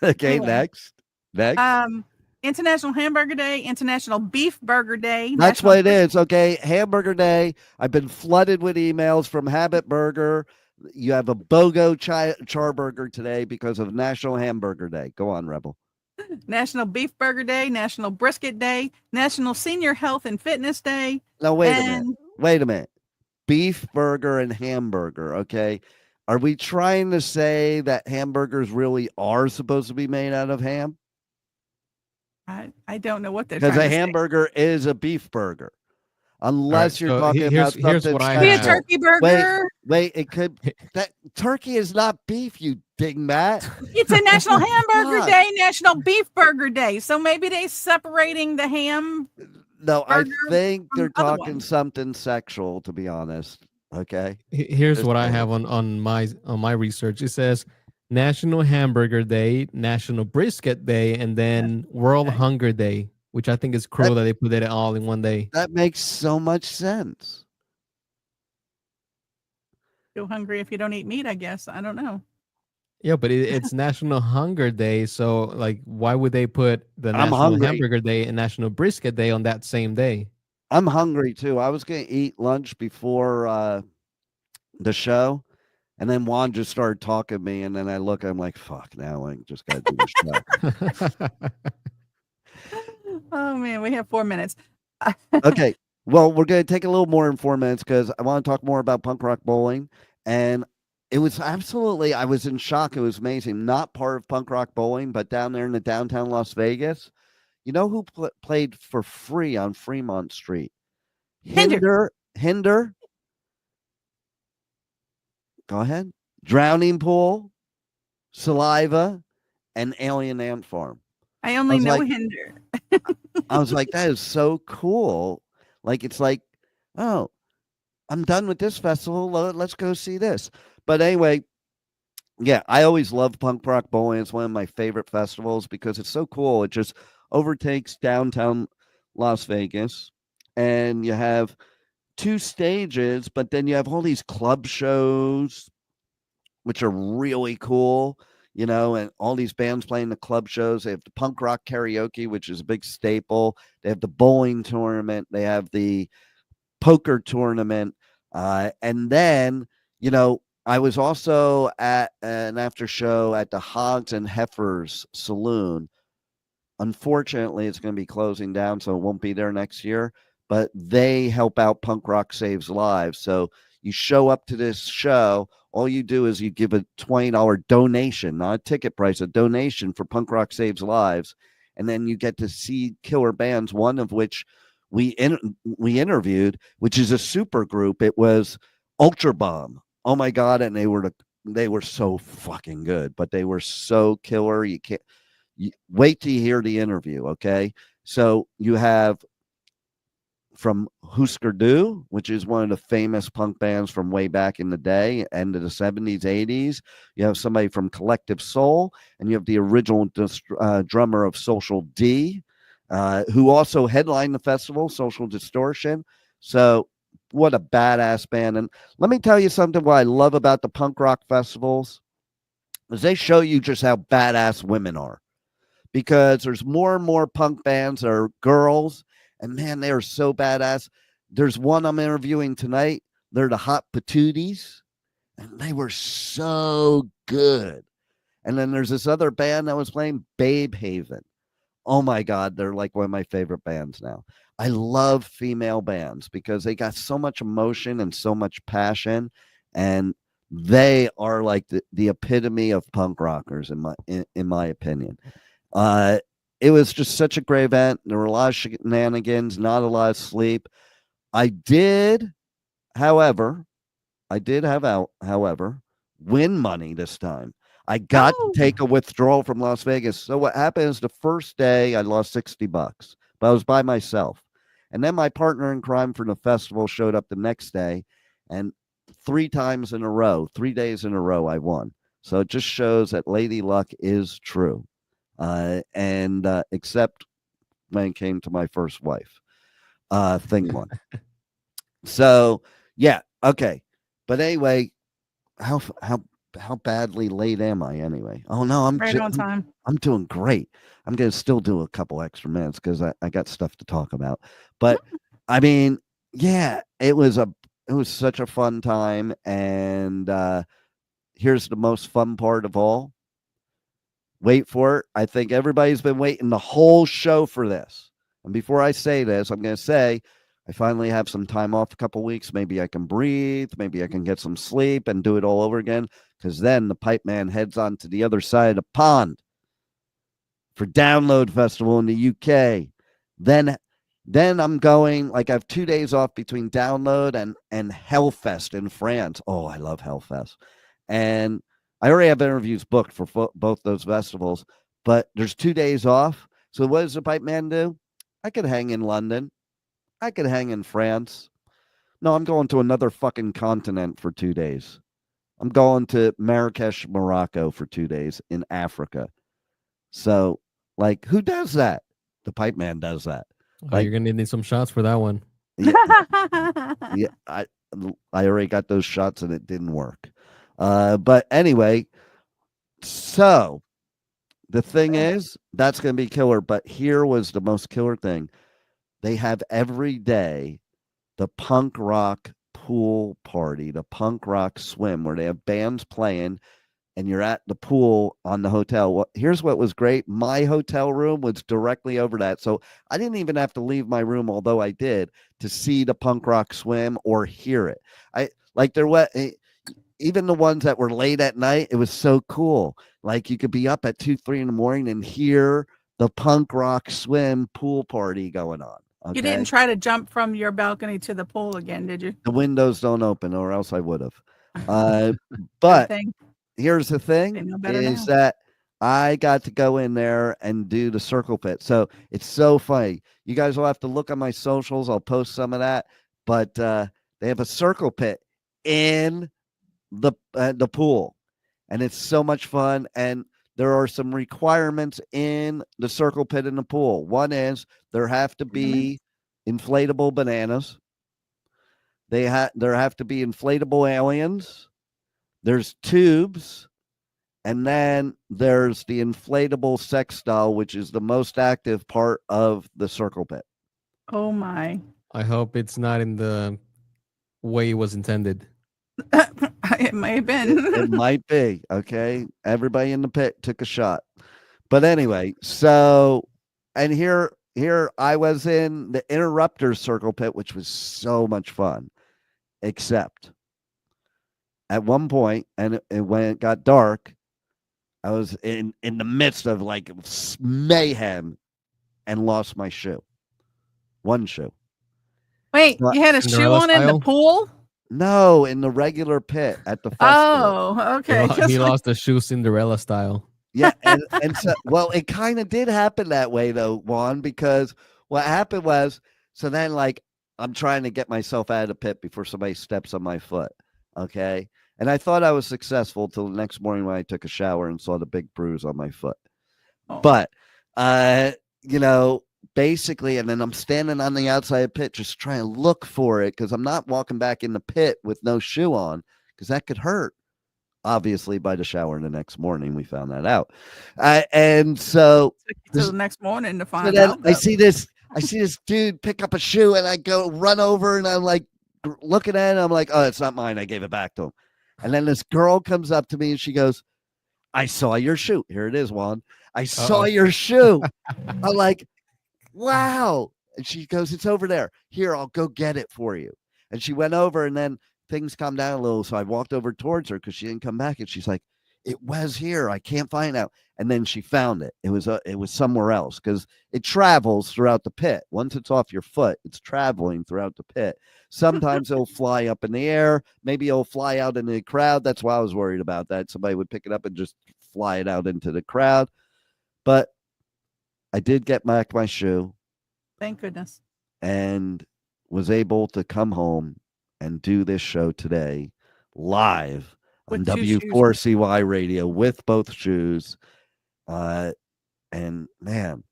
Okay, anyway. Next. International Hamburger Day, International Beef Burger Day. That's National what it is. Okay. Hamburger Day. I've been flooded with emails from Habit Burger. You have a BOGO Charburger today because of National Hamburger Day. Go on, Rebel. National Beef Burger Day, National Brisket Day, National Senior Health and Fitness Day. Now, wait a and minute. Wait a minute. Beef burger and hamburger. Okay. Are we trying to say that hamburgers really are supposed to be made out of ham? I don't know what they're Because trying a to hamburger is a beef burger. Unless you're so talking about here's something what I say. Be a have. turkey burger. Wait, it could that turkey is not beef, you dingbat. It's a National Hamburger God. Day, National Beef Burger Day. So maybe they're separating the ham. No, I Burger think from they're the other talking one. something sexual, to be honest. Okay. Here's Just what I saying. have on my research. It says National Hamburger Day, National Brisket Day, and then World Okay. Hunger Day, which I think is cruel that they put it all in one day. That makes so much sense. Feel hungry if you don't eat meat, I guess. I don't know. Yeah, but it's National Hunger Day, so like, why would they put the I'm National hungry. Hamburger Day and National Brisket Day on that same day? I'm hungry too. I was gonna eat lunch before the show, and then Juan just started talking to me, and then I look, I'm like, fuck, now I just gotta do the show. Oh man, we have 4 minutes. Okay. Well, we're going to take a little more than 4 minutes because I want to talk more about punk rock bowling. And it was absolutely, I was in shock. It was amazing. Not part of punk rock bowling, but down there in the downtown Las Vegas. You know who played for free on Fremont Street? Hinder. Go ahead. Drowning Pool, Saliva, and Alien Ant Farm. I only was know like- Hinder. I was like, that is so cool. Like, it's like, oh, I'm done with this festival. Let's go see this. But anyway, yeah, I always love punk rock bowling. It's one of my favorite festivals because it's so cool. It just overtakes downtown Las Vegas, and you have 2 stages, but then you have all these club shows, which are really cool. You know, and all these bands playing the club shows. They have the punk rock karaoke, which is a big staple. They have the bowling tournament. They have the poker tournament. And then, you know, I was also at an after show at the Hogs and Heifers Saloon. Unfortunately, it's going to be closing down, so it won't be there next year. But they help out Punk Rock Saves Lives. So you show up to this show. All you do is you give a $20 donation, not a ticket price, a donation for Punk Rock Saves Lives. And then you get to see killer bands, one of which we interviewed, which is a super group. It was Ultra Bomb. Oh my God. And they were so fucking good, but they were so killer. Wait till you hear the interview. Okay. So you have from Husker Du, which is one of the famous punk bands from way back in the day, end of the 70s, 80s. You have somebody from Collective Soul, and you have the original drummer of Social D, who also headlined the festival, Social Distortion. So what a badass band. And let me tell you something what I love about the punk rock festivals is they show you just how badass women are. Because there's more and more punk bands that are girls, and man, they are so badass. There's one I'm interviewing tonight. They're the Hot Patooties, and they were so good. And then there's this other band that was playing, Babe Haven. Oh my God, they're like one of my favorite bands now. I love female bands because they got so much emotion and so much passion, and they are like the epitome of punk rockers in my opinion. It was just such a great event. There were a lot of shenanigans, not a lot of sleep. I did, however, win money this time. I got to take a withdrawal from Las Vegas. So what happened is the first day I lost $60, but I was by myself. And then my partner in crime for the festival showed up the next day, and 3 days in a row, I won. So it just shows that Lady Luck is true. Except when it came to my first wife, thing one. So yeah, okay. But anyway, how how badly late am I anyway? Oh no, I'm Right on time. I'm doing great. I'm gonna still do a couple extra minutes because I got stuff to talk about. But I mean, yeah, it was such a fun time. And here's the most fun part of all. Wait for it. I think everybody's been waiting the whole show for this. And before I say this, I'm gonna say I finally have some time off a couple weeks. Maybe I can breathe. Maybe I can get some sleep and do it all over again. Because then the Pipeman heads on to the other side of the pond for Download Festival in the UK. Then I'm going, like I have 2 days off between Download and Hellfest in France. Oh, I love Hellfest. And I already have interviews booked for both those festivals. But there's 2 days off. So what does the Pipeman do? I could hang in London. I could hang in France. No, I'm going to another fucking continent for 2 days. I'm going to Marrakesh, Morocco for 2 days in Africa. So, like, who does that? The Pipeman does that. Oh, you're gonna need some shots for that one. Yeah, yeah, I already got those shots and it didn't work. But anyway, so the thing is, that's going to be killer. But here was the most killer thing. They have every day the punk rock pool party, the punk rock swim, where they have bands playing and you're at the pool on the hotel. Well, here's what was great. My hotel room was directly over that. So I didn't even have to leave my room, although I did, to see the punk rock swim or hear it. Even the ones that were late at night, it was so cool. Like you could be up at 2, 3 in the morning and hear the punk rock swim pool party going on. Okay? You didn't try to jump from your balcony to the pool again, did you? The windows don't open, or else I would have. But here's the thing is that I got to go in there and do the circle pit. So it's so funny. You guys will have to look on my socials. I'll post some of that. But they have a circle pit in the pool, and it's so much fun. And there are some requirements in the circle pit in the pool. One is there have to be inflatable bananas. There have to be inflatable aliens. There's tubes. And then there's the inflatable sex doll, which is the most active part of the circle pit. Oh my. I hope it's not in the way it was intended. It may have been. It might be. Okay. Everybody in the pit took a shot. But anyway, so, and here I was in the interrupter circle pit, which was so much fun, except at one point, and when it got dark, I was in the midst of like mayhem and lost my shoe. One shoe. Wait, you had a shoe on in the pool? No, in the regular pit at the festival. Oh, okay. He lost the shoe Cinderella style. Yeah, and so, well, it kind of did happen that way though, Juan, because what happened was, so then like I'm trying to get myself out of the pit before somebody steps on my foot, okay? And I thought I was successful till the next morning when I took a shower and saw the big bruise on my foot. Oh. But, basically, and then I'm standing on the outside of the pit just trying to look for it because I'm not walking back in the pit with no shoe on because that could hurt. Obviously, by the shower the next morning, we found that out. And so the next morning to find out. I see this dude pick up a shoe and I go run over and I'm like looking at it. I'm like, oh, it's not mine. I gave it back to him. And then this girl comes up to me and she goes, I saw your shoe. Here it is, Juan. I saw your shoe. I'm like, wow. And she goes, it's over there. Here, I'll go get it for you. And she went over and then things calmed down a little. So I walked over towards her because she didn't come back. And she's like, it was here. I can't find out. And then she found it. It was somewhere else because it travels throughout the pit. Once it's off your foot, it's traveling throughout the pit. Sometimes it'll fly up in the air. Maybe it'll fly out into the crowd. That's why I was worried about that. Somebody would pick it up and just fly it out into the crowd. But I did get back my shoe. Thank goodness. And was able to come home and do this show today live on W4CY radio with both shoes. And man,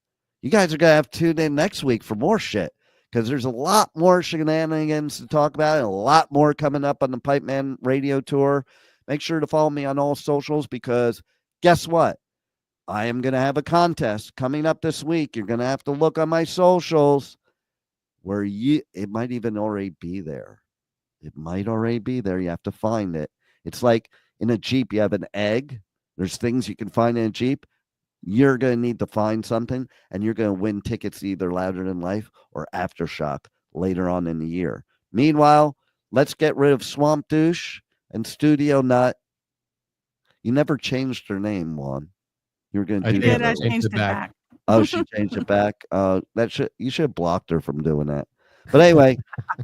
you guys are going to have to tune in next week for more shit because there's a lot more shenanigans to talk about and a lot more coming up on the Pipeman Radio Tour Make sure to follow me on all socials, because guess what? I am going to have a contest coming up this week. You're going to have to look on my socials where it might even already be there. It might already be there. You have to find it. It's like in a Jeep, you have an egg. There's things you can find in a Jeep. You're going to need to find something, and you're going to win tickets to either Louder Than Life or Aftershock later on in the year. Meanwhile, let's get rid of Swamp Douche and Studio Nut. You never changed her name, Juan. You were going to do that. I changed it back. Oh, she changed it back. You should have blocked her from doing that. But anyway,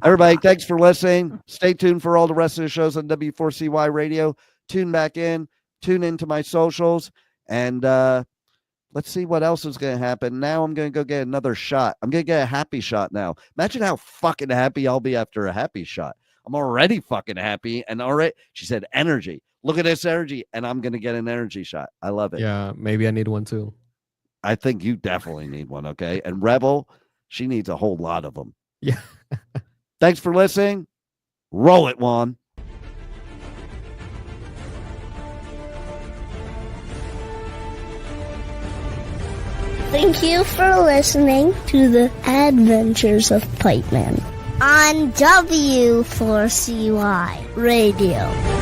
everybody, thanks for listening. Stay tuned for all the rest of the shows on W4CY Radio. Tune back in. Tune into my socials. And let's see what else is going to happen. Now I'm going to go get another shot. I'm going to get a happy shot now. Imagine how fucking happy I'll be after a happy shot. I'm already fucking happy. And already, she said energy. Look at this energy. And I'm going to get an energy shot. I love it. Yeah, maybe I need one too. I think you definitely need one, okay? And Rebel, she needs a whole lot of them. Yeah. Thanks for listening. Roll it, Juan. Thank you for listening to the Adventures of Pipeman on W4CY Radio.